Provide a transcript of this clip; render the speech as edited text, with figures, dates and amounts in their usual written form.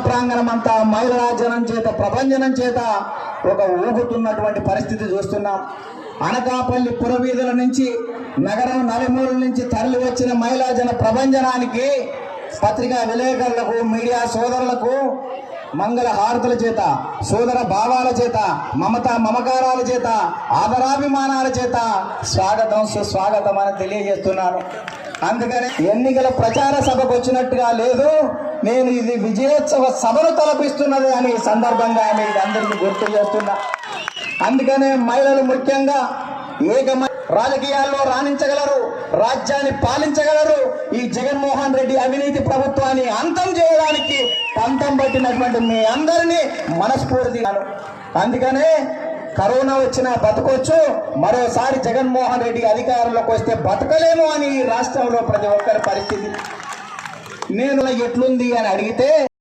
ప్రాంగణం అంతా మహిళా జనం చేత ప్రభంజనం చేత ఒక ఊగుతున్నటువంటి పరిస్థితి చూస్తున్నాం. అనకాపల్లి పురవీధుల నుంచి నగరం నలుమూలల నుంచి తరలి వచ్చిన మహిళా జన ప్రభంజనానికి పత్రికా విలేకరులకు మీడియా సోదరులకు మంగళ హారతుల చేత సోదర భావాల చేత మమతా మమకారాల చేత ఆదరాభిమానాల చేత స్వాగతం సుస్వాగతం అని తెలియజేస్తున్నాను. అందుకని ఎన్నికల ప్రచార సభకు వచ్చినట్టుగా లేదు, నేను ఇది విజయోత్సవ సభను తలపిస్తున్నది అని సందర్భంగా మీకు అందరికీ గుర్తు చేస్తున్నా. అందుకనే మహిళలు ముఖ్యంగా రాజకీయాల్లో రాణించగలరు, రాజ్యాన్ని పాలించగలరు. ఈ జగన్మోహన్ రెడ్డి అవినీతి ప్రభుత్వాన్ని అంతం చేయడానికి పంతం పట్టినటువంటి మీ అందరినీ మనస్ఫూర్తిగాను. అందుకనే కరోనా వచ్చినా బతకొచ్చు, మరోసారి జగన్మోహన్ రెడ్డి అధికారంలోకి వస్తే బతకలేము అని ఈ రాష్ట్రంలో ప్రతి ఒక్కరి పరిస్థితి. నేను ఎట్లుంది అని అడిగితే